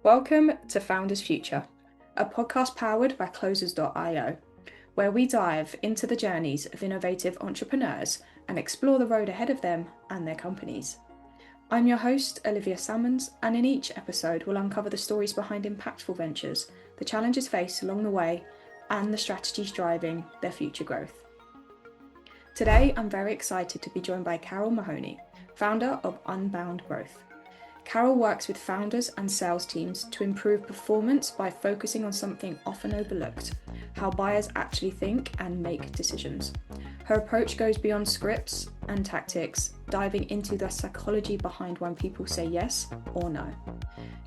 Welcome to Founders Future, a podcast powered by Closers.io, where we dive into the journeys of innovative entrepreneurs and explore the road ahead of them and their companies. I'm your host, Olivia Sammons, and in each episode we'll uncover the stories behind impactful ventures, the challenges faced along the way, and the strategies driving their future growth. Today, I'm very excited to be joined by Carol Mahoney, founder of Unbound Growth. Carol works with founders and sales teams to improve performance by focusing on something often overlooked: how buyers actually think and make decisions. Her approach goes beyond scripts and tactics, diving into the psychology behind when people say yes or no.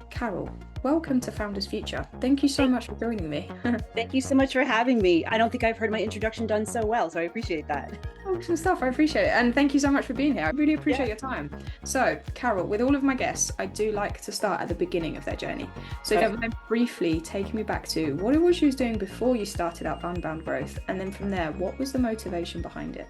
Carol, welcome to Founders Future. Thank you so much for joining me. Thank you so much for having me. I don't think I've heard my introduction done so well, so I appreciate that. Awesome stuff. I appreciate it. And thank you so much for being here. I really appreciate your time. So, Carol, with all of my guests, I do like to start at the beginning of their journey. So if you don't mind briefly taking me back to what it was you was doing before you started up Unbound Growth, and then from there, what was the motivation behind it?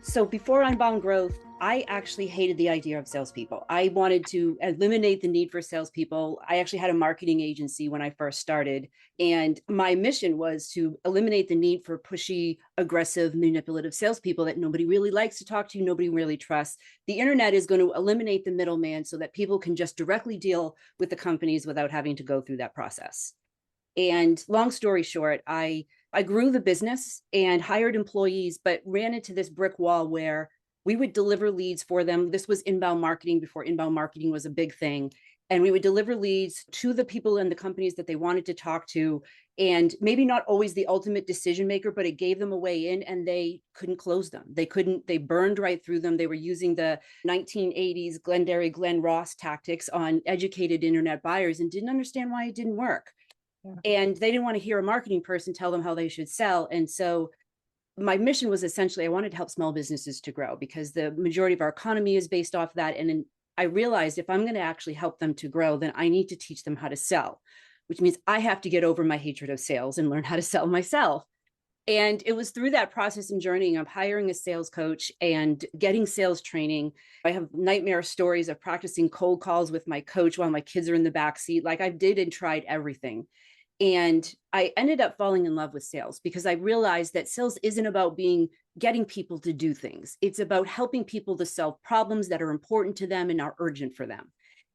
So before Unbound Growth, I actually hated the idea of salespeople. I wanted to eliminate the need for salespeople. I actually had a marketing agency when I first started, and my mission was to eliminate the need for pushy, aggressive, manipulative salespeople that nobody really likes to talk to, nobody really trusts. The internet is going to eliminate the middleman so that people can just directly deal with the companies without having to go through that process. And long story short, I grew the business and hired employees, but ran into this brick wall where we would deliver leads for them. This was inbound marketing before inbound marketing was a big thing. And we would deliver leads to the people and the companies that they wanted to talk to. And maybe not always the ultimate decision maker, but it gave them a way in, and they couldn't close them. They burned right through them. They were using the 1980s Glenn Ross tactics on educated internet buyers and didn't understand why it didn't work. And they didn't want to hear a marketing person tell them how they should sell. And so my mission was essentially, I wanted to help small businesses to grow because the majority of our economy is based off that. And I realized if I'm going to actually help them to grow, then I need to teach them how to sell, which means I have to get over my hatred of sales and learn how to sell myself. And it was through that process and journey of hiring a sales coach and getting sales training. I have nightmare stories of practicing cold calls with my coach while my kids are in the back seat. Like I did and tried everything. And I ended up falling in love with sales because I realized that sales isn't about getting people to do things. It's about helping people to solve problems that are important to them and are urgent for them.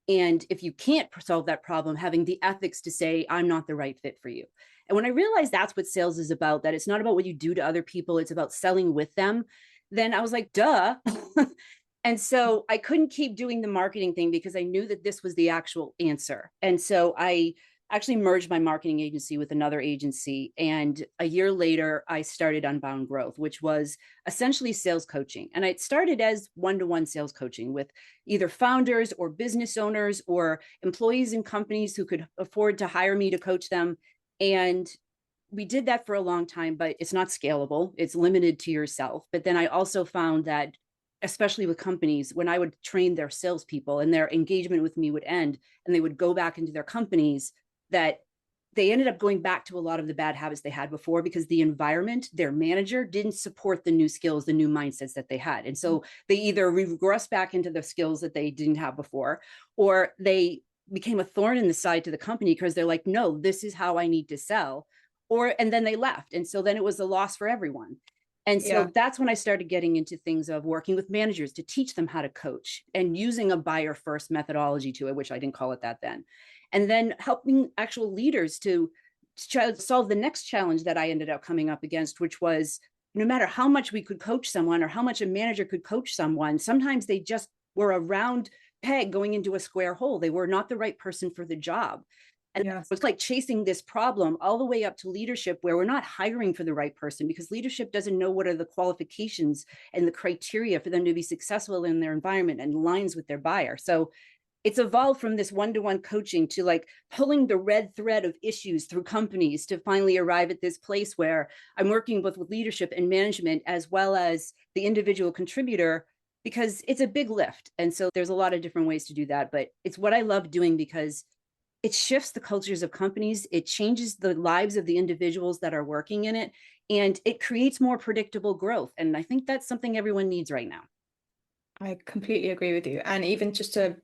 And if you can't solve that problem, having the ethics to say, I'm not the right fit for you. And when I realized that's what sales is about, that it's not about what you do to other people, it's about selling with them, then I was like, duh. And so I couldn't keep doing the marketing thing because I knew that this was the actual answer. And so I actually merged my marketing agency with another agency. And a year later, I started Unbound Growth, which was essentially sales coaching. And it started as one-to-one sales coaching with either founders or business owners or employees in companies who could afford to hire me to coach them. And we did that for a long time, but it's not scalable. It's limited to yourself. But then I also found that, especially with companies, when I would train their salespeople and their engagement with me would end and they would go back into their companies, that they ended up going back to a lot of the bad habits they had before because the environment, their manager, didn't support the new skills, the new mindsets that they had. And so they either regressed back into the skills that they didn't have before, or they became a thorn in the side to the company because they're like, no, this is how I need to sell. And then they left. And so then it was a loss for everyone. And so that's when I started getting into things of working with managers to teach them how to coach and using a buyer first methodology to it, which I didn't call it that then. And then helping actual leaders to solve the next challenge that I ended up coming up against, which was no matter how much we could coach someone or how much a manager could coach someone, sometimes they just were a round peg going into a square hole. They were not the right person for the job. And it's like chasing this problem all the way up to leadership where we're not hiring for the right person because leadership doesn't know what are the qualifications and the criteria for them to be successful in their environment and aligns with their buyer. So it's evolved from this one-to-one coaching to like pulling the red thread of issues through companies to finally arrive at this place where I'm working both with leadership and management as well as the individual contributor because it's a big lift. And so there's a lot of different ways to do that, but it's what I love doing because it shifts the cultures of companies. It changes the lives of the individuals that are working in it, and it creates more predictable growth. And I think that's something everyone needs right now. I completely agree with you. And even just to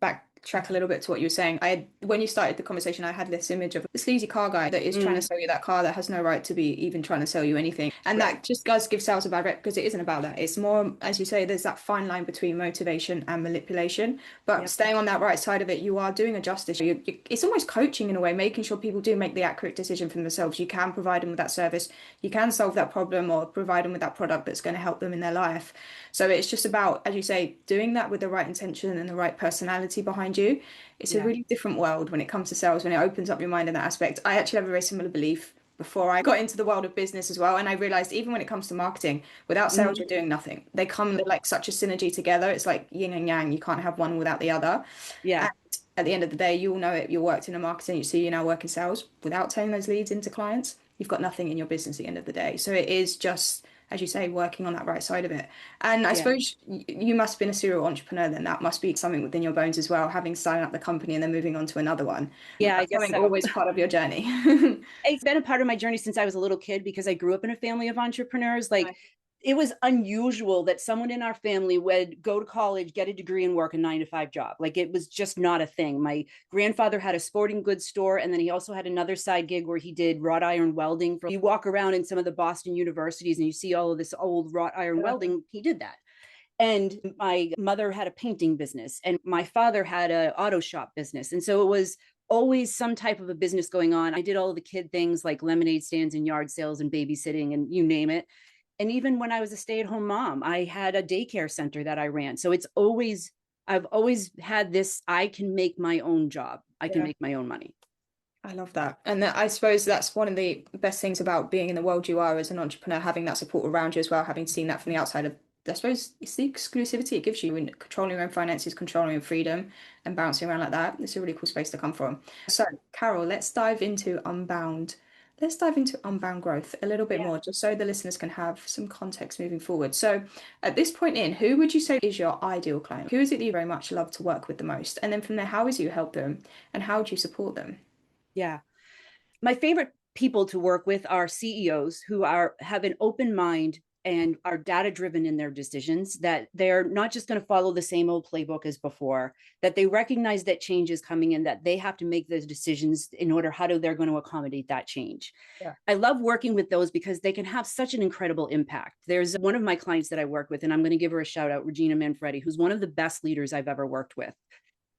track a little bit to what you were saying. When you started the conversation, I had this image of the sleazy car guy that is trying to sell you that car that has no right to be even trying to sell you anything. And Right. that just does give sales a bad rep because it isn't about that. It's more, as you say, there's that fine line between motivation and manipulation. But Yep. staying on that right side of it, you are doing a justice. It's almost coaching in a way, making sure people do make the accurate decision for themselves. You can provide them with that service, you can solve that problem or provide them with that product that's going to help them in their life. So it's just about, as you say, doing that with the right intention and the right personality behind you. It's a Yeah. really different world when it comes to sales, when it opens up your mind in that aspect. I actually have a very similar belief before I got into the world of business as well. And I realized even when it comes to marketing, without sales, Mhm. you're doing nothing. They come like such a synergy together. It's like yin and yang. You can't have one without the other. Yeah. And at the end of the day, you all know it. You worked in a marketing, you see you now work in sales. Without turning those leads into clients, you've got nothing in your business at the end of the day. So it is just, as you say, working on that right side of it. And I Yeah. suppose you must have been a serial entrepreneur then. That must be something within your bones as well, having started up the company and then moving on to another one. Yeah, I That's guess something so. always part of your journey. It's been a part of my journey since I was a little kid because I grew up in a family of entrepreneurs. Like Nice. it was unusual that someone in our family would go to college, get a degree, and work a 9 to 5 job. Like it was just not a thing. My grandfather had a sporting goods store, and then he also had another side gig where he did wrought iron welding. You walk around in some of the Boston universities and you see all of this old wrought iron welding. He did that. And my mother had a painting business, and my father had an auto shop business. And so it was always some type of a business going on. I did all the kid things like lemonade stands and yard sales and babysitting and you name it. And even when I was a stay-at-home mom, I had a daycare center that I ran. So I've always had this, I can make my own job. I can Yeah. make my own money. I love that. And I suppose that's one of the best things about being in the world you are as an entrepreneur, having that support around you as well, having seen that from the outside of, I suppose it's the exclusivity it gives you in controlling your own finances, controlling your freedom and bouncing around like that. It's a really cool space to come from. So, Carol, let's dive into Unbound. Let's dive into Unbound Growth a little bit Yeah. more, just so the listeners can have some context moving forward. So, at this point in, who would you say is your ideal client? Who is it that you very much love to work with the most? And then from there, how is it you help them and how do you support them? Yeah. My favorite people to work with are CEOs who have an open mind and are data driven in their decisions, that they're not just going to follow the same old playbook as before, that they recognize that change is coming and that they have to make those decisions in order how they're going to accommodate that change. Yeah. I love working with those because they can have such an incredible impact. There's one of my clients that I work with, and I'm going to give her a shout out, Regina Manfredi, who's one of the best leaders I've ever worked with,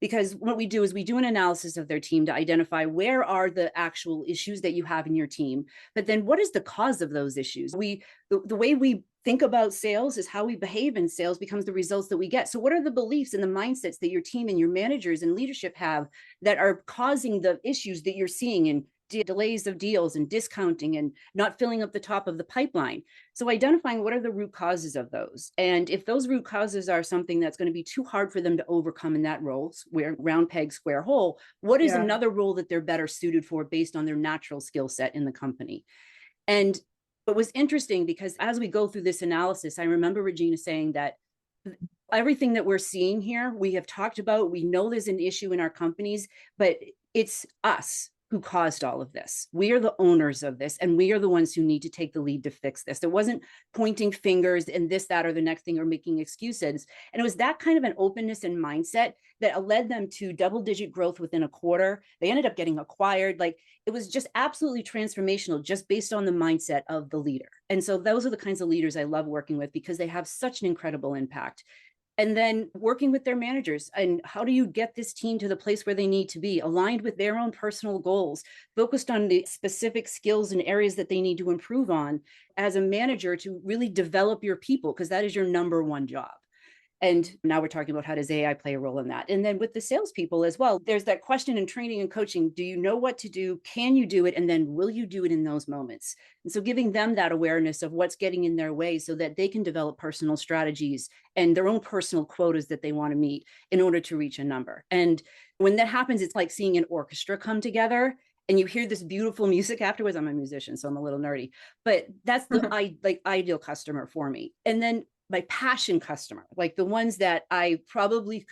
because what we do is we do an analysis of their team to identify where are the actual issues that you have in your team, but then what is the cause of those issues. The way we think about sales is how we behave in sales becomes the results that we get. So what are the beliefs and the mindsets that your team and your managers and leadership have that are causing the issues that you're seeing in delays of deals and discounting and not filling up the top of the pipeline? So identifying what are the root causes of those. And if those root causes are something that's going to be too hard for them to overcome in that role, where round peg, square hole, what is Yeah. another role that they're better suited for based on their natural skill set in the company? And it was interesting because as we go through this analysis, I remember Regina saying that everything that we're seeing here, we have talked about, we know there's an issue in our companies, but it's us who caused all of this. We are the owners of this, and we are the ones who need to take the lead to fix this. It wasn't pointing fingers and this, that, or the next thing, or making excuses. And it was that kind of an openness and mindset that led them to double-digit growth within a quarter. They ended up getting acquired. Like it was just absolutely transformational, just based on the mindset of the leader. And so those are the kinds of leaders I love working with because they have such an incredible impact. And then working with their managers, and how do you get this team to the place where they need to be, aligned with their own personal goals, focused on the specific skills and areas that they need to improve on as a manager to really develop your people, because that is your number one job. And now we're talking about how does AI play a role in that? And then with the salespeople as well, there's that question in training and coaching. Do you know what to do? Can you do it? And then will you do it in those moments? And so giving them that awareness of what's getting in their way so that they can develop personal strategies and their own personal quotas that they want to meet in order to reach a number. And when that happens, it's like seeing an orchestra come together and you hear this beautiful music afterwards. I'm a musician, so I'm a little nerdy, but that's the ideal customer for me. And then my passion customer, like the ones that I probably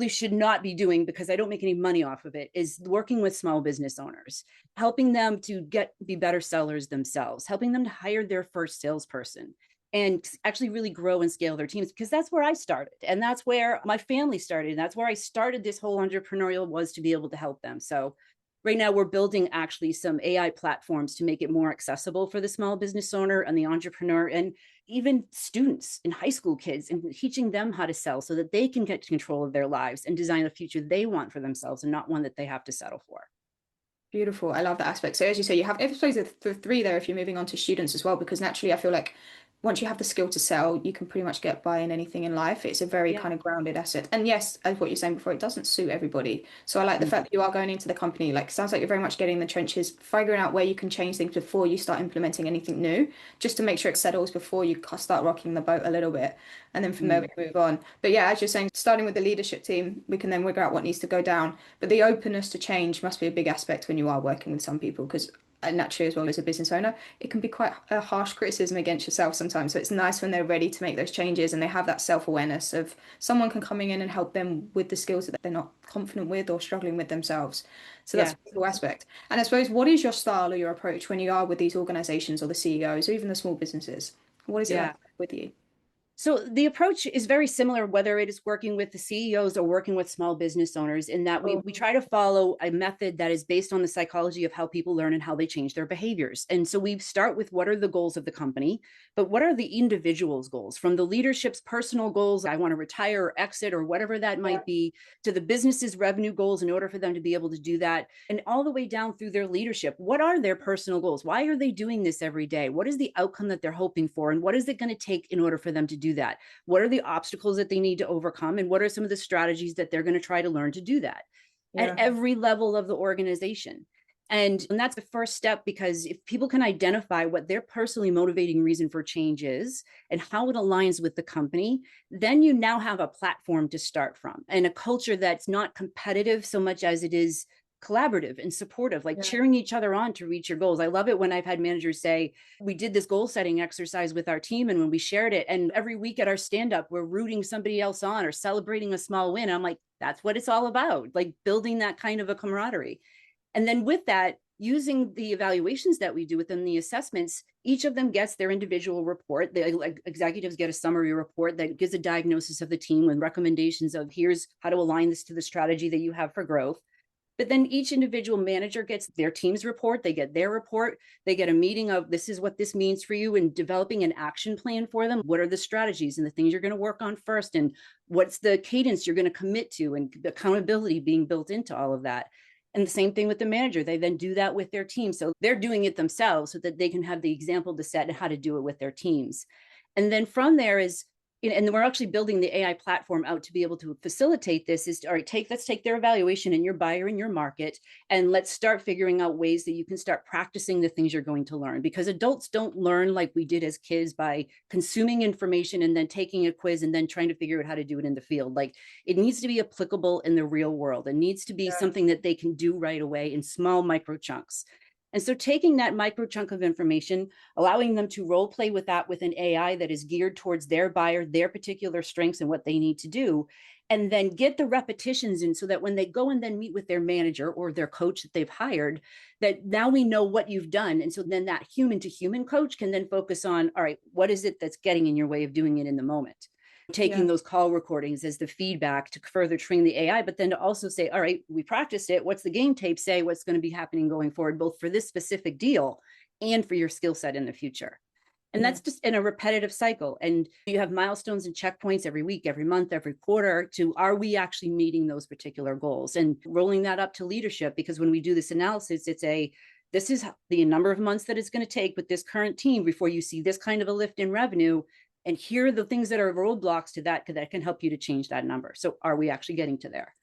should not be doing because I don't make any money off of it, is working with small business owners, helping them to be better sellers themselves, helping them to hire their first salesperson. and actually really grow and scale their teams, because that's where I started. And that's where my family started. And that's where I started this whole entrepreneurial, was to be able to help them. So right now we're building actually some AI platforms to make it more accessible for the small business owner and the entrepreneur, and even students and high school kids, and teaching them how to sell so that they can get control of their lives and design the future they want for themselves, and not one that they have to settle for. Beautiful. I love that aspect. So as you say, you have, I suppose, the three there if you're moving on to students as well, because naturally I feel like once you have the skill to sell, you can pretty much get by in anything in life. It's a very Yeah. kind of grounded asset. And yes, as what you're saying before, it doesn't suit everybody. So I like the fact that you are going into the company. Like, sounds like you're very much getting in the trenches, figuring out where you can change things before you start implementing anything new, just to make sure it settles before you start rocking the boat a little bit. And then from there we move on. But yeah, as you're saying, starting with the leadership team, we can then figure out what needs to go down. But the openness to change must be a big aspect when you are working with some people, because naturally, as well as a business owner, it can be quite a harsh criticism against yourself sometimes. So it's nice when they're ready to make those changes and they have that self-awareness of someone can coming in and help them with the skills that they're not confident with or struggling with themselves. So that's Yeah. a cool aspect. And I suppose, what is your style or your approach when you are with these organizations or the CEOs or even the small businesses? What is it like Yeah. with you? So the approach is very similar, whether it is working with the CEOs or working with small business owners, in that we try to follow a method that is based on the psychology of how people learn and how they change their behaviors. And so we start with what are the goals of the company, but what are the individual's goals, from the leadership's personal goals, I want to retire or exit or whatever that might be, to the business's revenue goals in order for them to be able to do that, and all the way down through their leadership. What are their personal goals? Why are they doing this every day? What is the outcome that they're hoping for? And what is it going to take in order for them to do that? What are the obstacles that they need to overcome? And what are some of the strategies that they're going to try to learn to do that at every level of the organization? And that's the first step, because if people can identify what their personally motivating reason for change is and how it aligns with the company, then you now have a platform to start from, and a culture that's not competitive so much as it is collaborative and supportive, like cheering each other on to reach your goals. I love it when I've had managers say, we did this goal setting exercise with our team, and when we shared it, and every week at our stand up, we're rooting somebody else on or celebrating a small win. I'm like, that's what it's all about, like building that kind of a camaraderie. And then with that, using the evaluations that we do within the assessments, each of them gets their individual report. The executives get a summary report that gives a diagnosis of the team with recommendations of, here's how to align this to the strategy that you have for growth. But then each individual manager gets their team's report, they get their report, they get a meeting of, this is what this means for you, and developing an action plan for them. What are the strategies and the things you're going to work on first? And what's the cadence you're going to commit to, and the accountability being built into all of that. And the same thing with the manager. They then do that with their team. So they're doing it themselves so that they can have the example to set and how to do it with their teams. And then from there is, and we're actually building the AI platform out to be able to facilitate this, is, all right, let's take their evaluation in your buyer in your market, and let's start figuring out ways that you can start practicing the things you're going to learn. Because adults don't learn like we did as kids by consuming information and then taking a quiz and then trying to figure out how to do it in the field. Like, it needs to be applicable in the real world. It needs to be something that they can do right away in small micro chunks. And so taking that micro chunk of information, allowing them to role play with that with an AI that is geared towards their buyer, their particular strengths and what they need to do, and then get the repetitions in, so that when they go and then meet with their manager or their coach that they've hired, that now we know what you've done. And so then that human to human coach can then focus on, all right, what is it that's getting in your way of doing it in the moment? Taking those call recordings as the feedback to further train the AI, but then to also say, all right, we practiced it. What's the game tape say? What's going to be happening going forward, both for this specific deal and for your skill set in the future? And that's just in a repetitive cycle. And you have milestones and checkpoints every week, every month, every quarter to, are we actually meeting those particular goals? And rolling that up to leadership, because when we do this analysis, this is the number of months that it's going to take with this current team before you see this kind of a lift in revenue. And here are the things that are roadblocks to that can help you to change that number. So are we actually getting to there?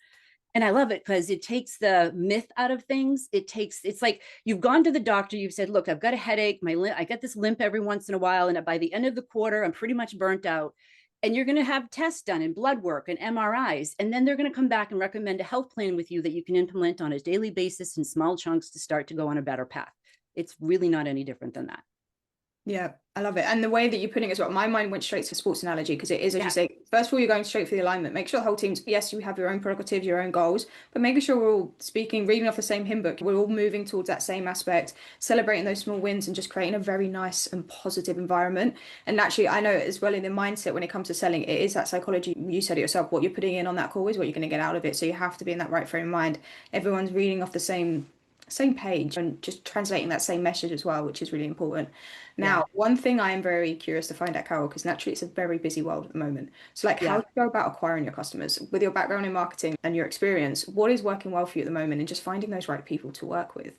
And I love it because it takes the myth out of things. It's like you've gone to the doctor, you've said, look, I've got a headache, I get this limp every once in a while, and by the end of the quarter, I'm pretty much burnt out. And you're going to have tests done and blood work and MRIs. And then they're going to come back and recommend a health plan with you that you can implement on a daily basis in small chunks to start to go on a better path. It's really not any different than that. Yeah, I love it. And the way that you're putting it as well, my mind went straight to sports analogy because it is, as you Yeah. say, first of all, you're going straight for the alignment. Make sure the whole team's, yes, you have your own prerogatives, your own goals, but making sure we're all speaking, reading off the same hymn book. We're all moving towards that same aspect, celebrating those small wins and just creating a very nice and positive environment. And naturally, I know as well in the mindset when it comes to selling, it is that psychology. You said it yourself, what you're putting in on that call is what you're going to get out of it. So you have to be in that right frame of mind. Everyone's reading off the same page and just translating that same message as well, which is really important. Yeah. Now, one thing I am very curious to find out, Carol, because naturally it's a very busy world at the moment. So, like, how Yeah. do you go about acquiring your customers with your background in marketing and your experience? What is working well for you at the moment, and just finding those right people to work with?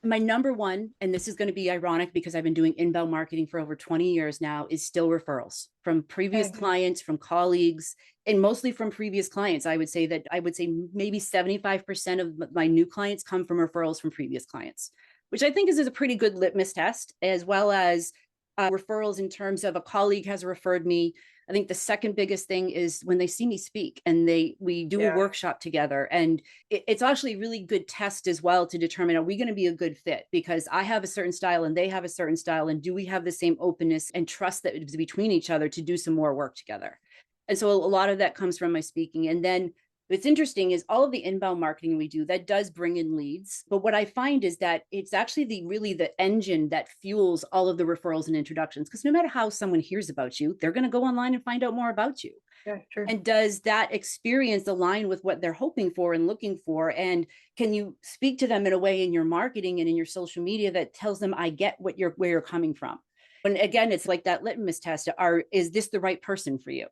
My number one, and this is going to be ironic because I've been doing inbound marketing for over 20 years now, is still referrals from previous Okay. clients, from colleagues, and mostly from previous clients. I would say maybe 75% of my new clients come from referrals from previous clients, which I think is a pretty good litmus test, as well as referrals in terms of a colleague has referred me. I think the second biggest thing is when they see me speak and we do a Yeah. workshop together, and it's actually a really good test as well to determine, are we going to be a good fit? Because I have a certain style and they have a certain style, and do we have the same openness and trust that is between each other to do some more work together? And so a lot of that comes from my speaking. And then what's interesting is all of the inbound marketing we do, that does bring in leads. But what I find is that it's actually the engine that fuels all of the referrals and introductions. Because no matter how someone hears about you, they're going to go online and find out more about you. Yeah, true. And does that experience align with what they're hoping for and looking for? And can you speak to them in a way in your marketing and in your social media that tells them, I get where you're coming from? And again, it's like that litmus test. Is this the right person for you?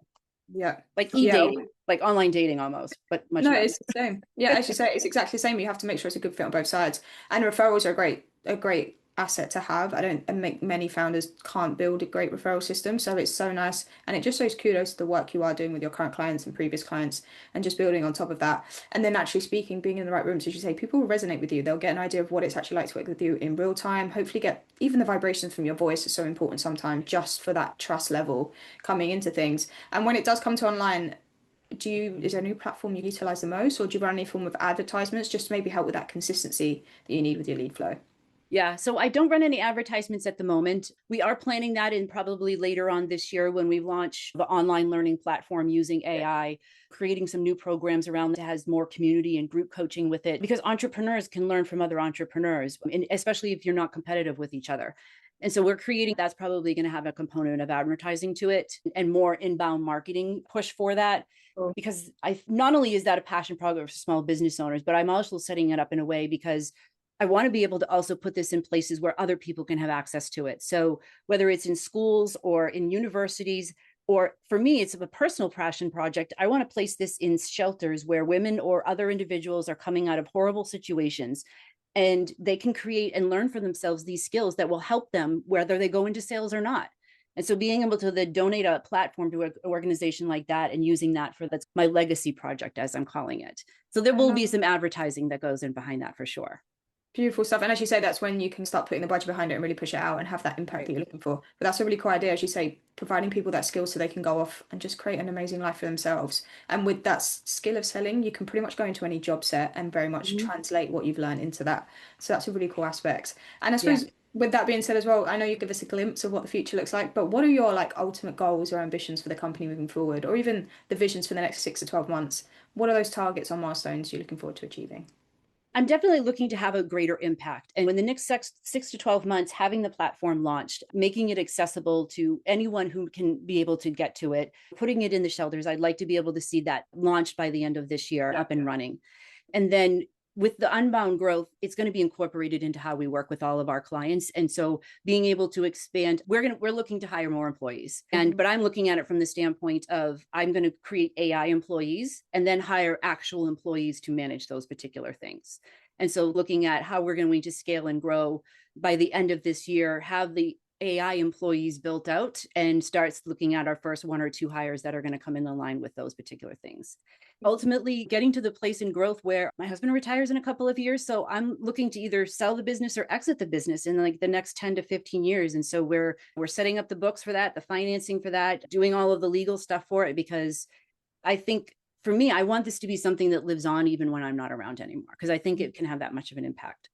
Yeah. Like Yeah. e-dating, like online dating almost, but much No, less. it's the same. Yeah, as you say, it's exactly the same. You have to make sure it's a good fit on both sides. And referrals are a great asset to have. I don't and make many founders can't build a great referral system. So it's so nice. And it just shows kudos to the work you are doing with your current clients and previous clients and just building on top of that. And then actually speaking, being in the right rooms, as you say, people will resonate with you. They'll get an idea of what it's actually like to work with you in real time. Hopefully get even the vibrations from your voice is so important sometimes just for that trust level coming into things. And when it does come to online, is there a new platform you utilize the most, or do you run any form of advertisements just to maybe help with that consistency that you need with your lead flow? Yeah, so I don't run any advertisements at the moment. We are planning that in probably later on this year when we launch the online learning platform using Yeah. AI, creating some new programs around that has more community and group coaching with it, because entrepreneurs can learn from other entrepreneurs, and especially if you're not competitive with each other. And so we're creating that's probably going to have a component of advertising to it and more inbound marketing push for that. Cool. Because I not only is that a passion project for small business owners, but I'm also setting it up in a way because I want to be able to also put this in places where other people can have access to it. So whether it's in schools or in universities, or for me, it's a personal passion project. I want to place this in shelters where women or other individuals are coming out of horrible situations, and they can create and learn for themselves these skills that will help them whether they go into sales or not. And so being able to donate a platform to an organization like that and using that for that's my legacy project, as I'm calling it. So there I will love be some advertising that goes in behind that for sure. Beautiful stuff. And as you say, that's when you can start putting the budget behind it and really push it out and have that impact Right. that you're looking for. But that's a really cool idea, as you say, providing people that skill so they can go off and just create an amazing life for themselves. And with that skill of selling, you can pretty much go into any job set and very much Mhm. translate what you've learned into that. So that's a really cool aspect. And I Yeah. suppose with that being said as well, I know you give us a glimpse of what the future looks like, but what are your like ultimate goals or ambitions for the company moving forward, or even the visions for the next 6 to 12 months? What are those targets or milestones you're looking forward to achieving? I'm definitely looking to have a greater impact. And in the next 6 to 12 months, having the platform launched, making it accessible to anyone who can be able to get to it, putting it in the shelters, I'd like to be able to see that launched by the end of this year, up and running. And then with the Unbound Growth, it's going to be incorporated into how we work with all of our clients. And so being able to expand, we're looking to hire more employees. Mhm. But I'm looking at it from the standpoint of I'm going to create AI employees and then hire actual employees to manage those particular things. And so looking at how we're going to scale and grow by the end of this year, have the AI employees built out and starts looking at our first one or two hires that are going to come in line with those particular things. Ultimately, getting to the place in growth where my husband retires in a couple of years. So I'm looking to either sell the business or exit the business in like the next 10 to 15 years. And so we're setting up the books for that, the financing for that, doing all of the legal stuff for it, because I think for me, I want this to be something that lives on even when I'm not around anymore, because I think it can have that much of an impact.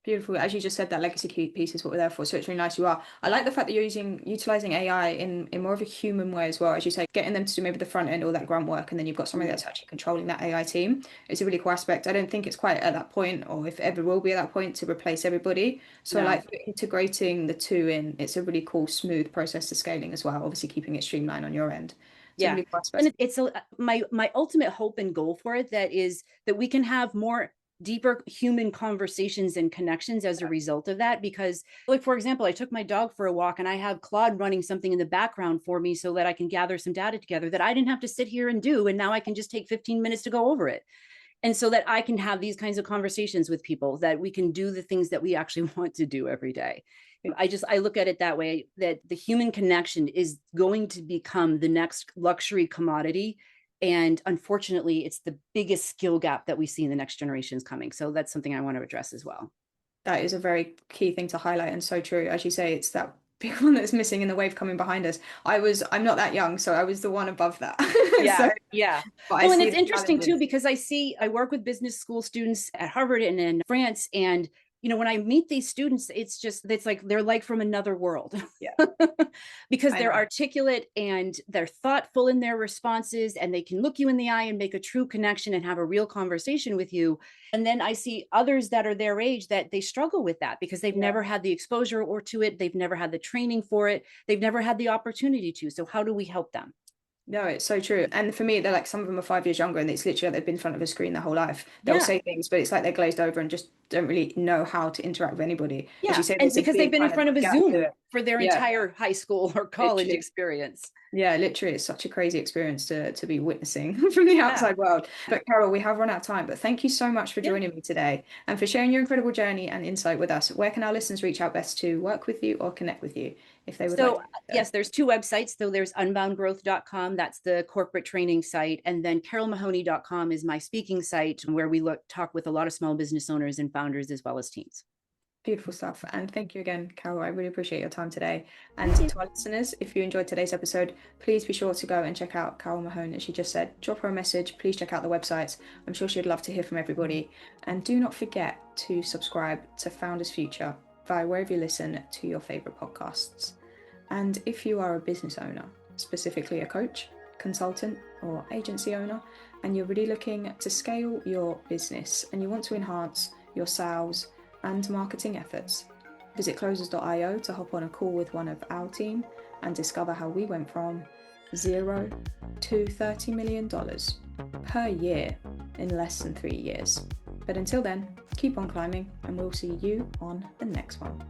Beautiful. As you just said, that legacy piece is what we're there for. So it's really nice you are. I like the fact that you're utilizing AI in more of a human way as well. As you say, getting them to do maybe the front end or that grunt work, and then you've got somebody that's actually controlling that AI team. It's a really cool aspect. I don't think it's quite at that point, or if ever will be at that point, to replace everybody. So I No. like integrating the two in. It's a really cool, smooth process to scaling as well. Obviously, keeping it streamlined on your end. It's a Yeah. really cool And aspect. it's my ultimate hope and goal for it that is that we can have more deeper human conversations and connections as a result of that. Because, like, for example, I took my dog for a walk and I have Claude running something in the background for me so that I can gather some data together that I didn't have to sit here and do. And now I can just take 15 minutes to go over it. And so that I can have these kinds of conversations with people, that we can do the things that we actually want to do every day. I look at it that way, that the human connection is going to become the next luxury commodity. And unfortunately, it's the biggest skill gap that we see in the next generations coming. So that's something I want to address as well. That is a very key thing to highlight, and so true. As you say, it's that big one that's missing in the wave coming behind us. I'm not that young, so I was the one above that. Yeah, So, yeah. but I Well, and see it's the interesting too, challenges. because I work with business school students at Harvard and in France. And, when I meet these students, it's like they're like from another world. Yeah, Because I they're know. articulate and they're thoughtful in their responses, and they can look you in the eye and make a true connection and have a real conversation with you. And then I see others that are their age that they struggle with that because they've Yeah. never had the exposure or to it. They've never had the training for it. They've never had the opportunity to. So how do we help them? No, it's so true. And for me, they're like, some of them are 5 years younger, and it's literally like they've been in front of a screen their whole life. They'll Yeah. say things, but it's like they're glazed over and just don't really know how to interact with anybody. As you Yeah. say, And there's a because they've big been in kind of front of a gap to Zoom it. for their Yeah, entire high school or college literally. experience. Yeah, literally, it's such a crazy experience to be witnessing from the Yeah. outside world. But Carol, we have run out of time, but thank you so much for Yeah. joining me today and for sharing your incredible journey and insight with us. Where can our listeners reach out best to work with you or connect with you if they would like So, to do so? yes, there's two websites. So there's unboundgrowth.com. That's the corporate training site. And then carolmahoney.com is my speaking site where we talk with a lot of small business owners and founders as well as teams. Beautiful stuff. And thank you again, Carol. I really appreciate your time today. And Thank you. to our listeners, if you enjoyed today's episode, please be sure to go and check out Carol Mahoney. As she just said, drop her a message. Please check out the websites. I'm sure she'd love to hear from everybody. And do not forget to subscribe to Founders Future via wherever you listen to your favorite podcasts. And if you are a business owner, specifically a coach, consultant, or agency owner, and you're really looking to scale your business and you want to enhance your sales and marketing efforts, visit closers.io to hop on a call with one of our team and discover how we went from $0 to $30 million per year in less than 3 years. But until then, keep on climbing, and we'll see you on the next one.